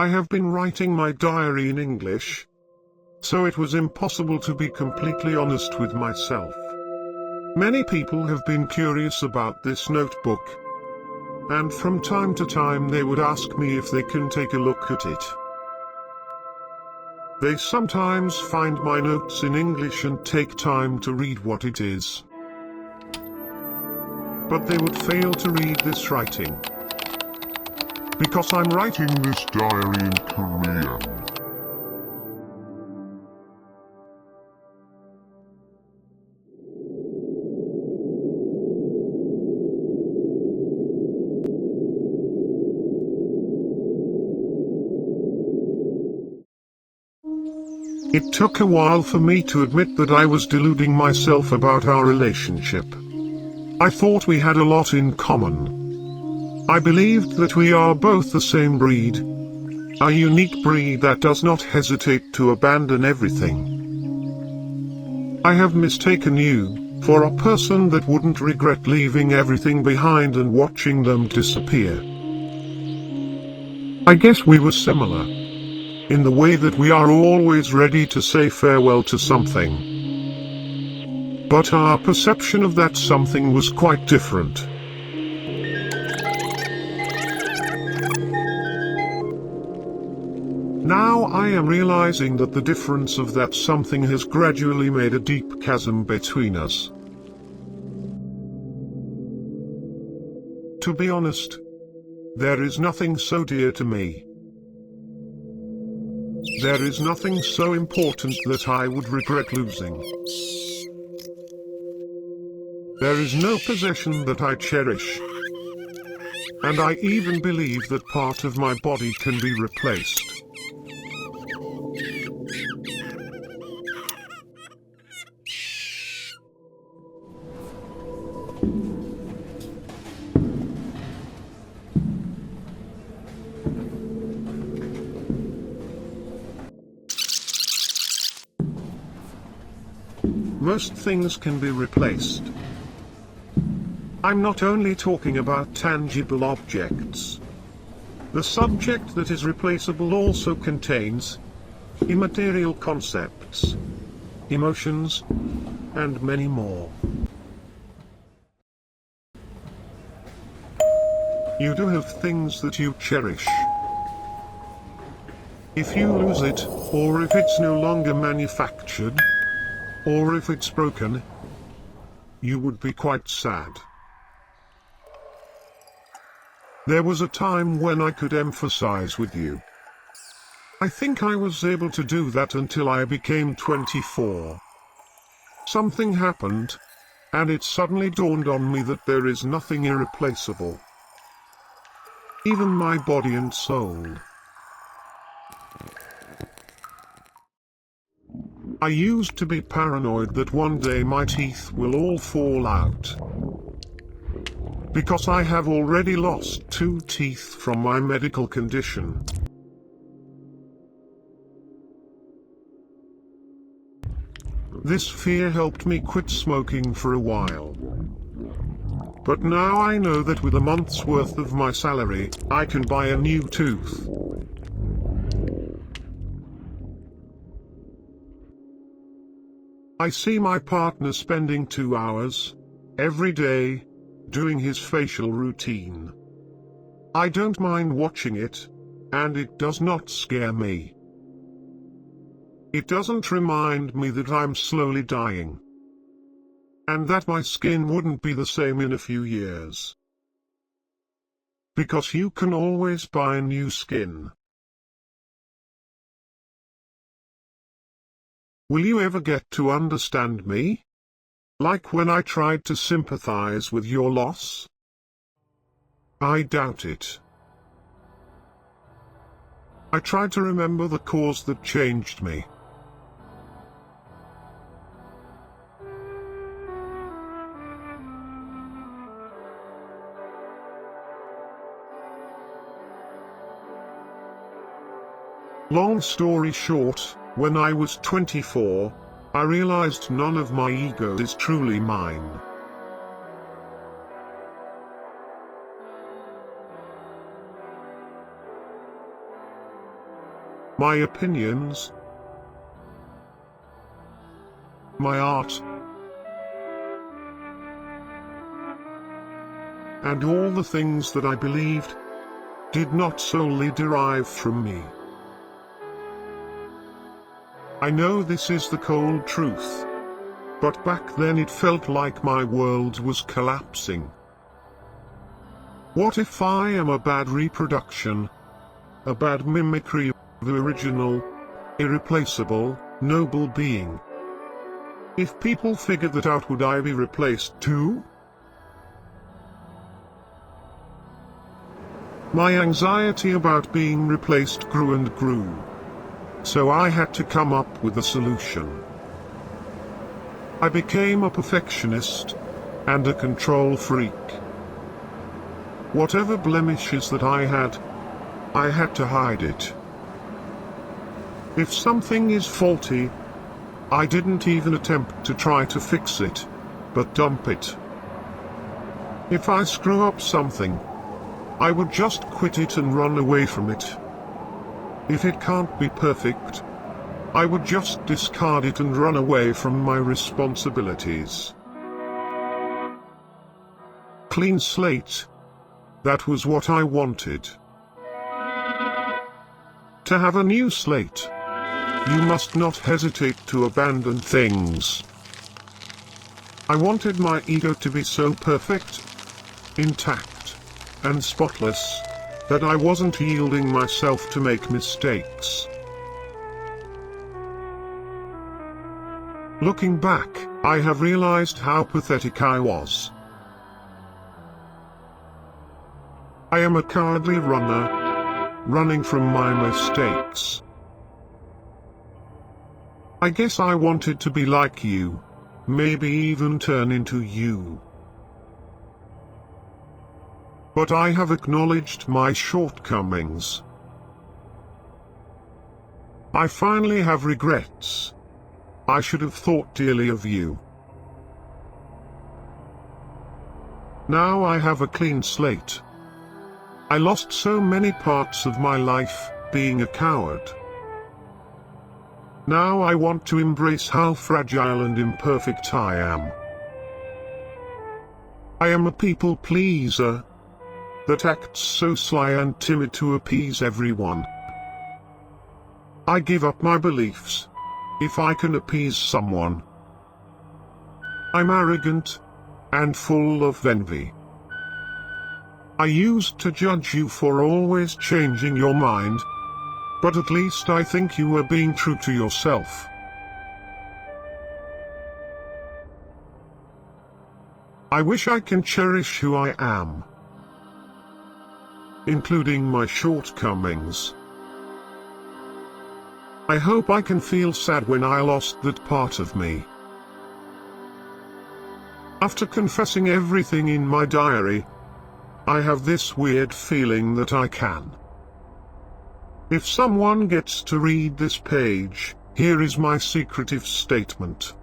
I have been writing my diary in English, so it was impossible to be completely honest with myself. Many people have been curious about this notebook, and from time to time they would ask me if they can take a look at it. They sometimes find my notes in English and take time to read what it is. But they would fail to read this writing, because I'm writing this diary in Korean. It took a while for me to admit that I was deluding myself about our relationship. I thought we had a lot in common. I believed that we are both the same breed, a unique breed that does not hesitate to abandon everything. I have mistaken you for a person that wouldn't regret leaving everything behind and watching them disappear. I guess we were similar, in the way that we are always ready to say farewell to something. But our perception of that something was quite different. Now I am realizing that the difference of that something has gradually made a deep chasm between us. To be honest, there is nothing so dear to me. There is nothing so important that I would regret losing. There is no possession that I cherish. And I even believe that part of my body can be replaced. Most things can be replaced. I'm not only talking about tangible objects. The subject that is replaceable also contains immaterial concepts, emotions, and many more. You do have things that you cherish. If you lose it, or if it's no longer manufactured, or if it's broken, you would be quite sad. There was a time when I could emphasize with you. I think I was able to do that until I became 24. Something happened, and it suddenly dawned on me that there is nothing irreplaceable. Even my body and soul. I used to be paranoid that one day my teeth will all fall out. Because I have already lost 2 teeth from my medical condition. This fear helped me quit smoking for a while. But now I know that with a month's worth of my salary, I can buy a new tooth. I see my partner spending 2 hours every day doing his facial routine. I don't mind watching it, and it does not scare me. It doesn't remind me that I'm slowly dying, and that my skin wouldn't be the same in a few years. Because you can always buy new skin. Will you ever get to understand me? Like when I tried to sympathize with your loss? I doubt it. I tried to remember the cause that changed me. Long story short, when I was 24, I realized none of my ego is truly mine. my opinions, my art, and all the things that I believed did not solely derive from me. I know this is the cold truth, but back then it felt like my world was collapsing. What if I am a bad reproduction, a bad mimicry of the original, irreplaceable, noble being? If people figured that out, would I be replaced too? My anxiety about being replaced grew and grew, so I had to come up with a solution. I became a perfectionist and a control freak. Whatever blemishes that I had to hide it. If something is faulty, I didn't even attempt to try to fix it, but dump it. If I screw up something, I would just quit it and run away from it. If it can't be perfect, I would just discard it and run away from my responsibilities. Clean slate. That was what I wanted. To have a new slate, you must not hesitate to abandon things. I wanted my ego to be so perfect, intact, and spotless, that I wasn't yielding myself to make mistakes. Looking back, I have realized how pathetic I was. I am a cowardly runner, running from my mistakes. I guess I wanted to be like you, maybe even turn into you. But I have acknowledged my shortcomings. I finally have regrets. I should have thought dearly of you. Now I have a clean slate. I lost so many parts of my life being a coward. Now I want to embrace how fragile and imperfect I am. I am a people pleaser that acts so sly and timid to appease everyone. I give up my beliefs if I can appease someone. I'm arrogant and full of envy. I used to judge you for always changing your mind, but at least I think you were being true to yourself. I wish I can cherish who I am, including my shortcomings. I hope I can feel sad when I lost that part of me. After confessing everything in my diary, I have this weird feeling that I can. If someone gets to read this page, here is my secretive statement.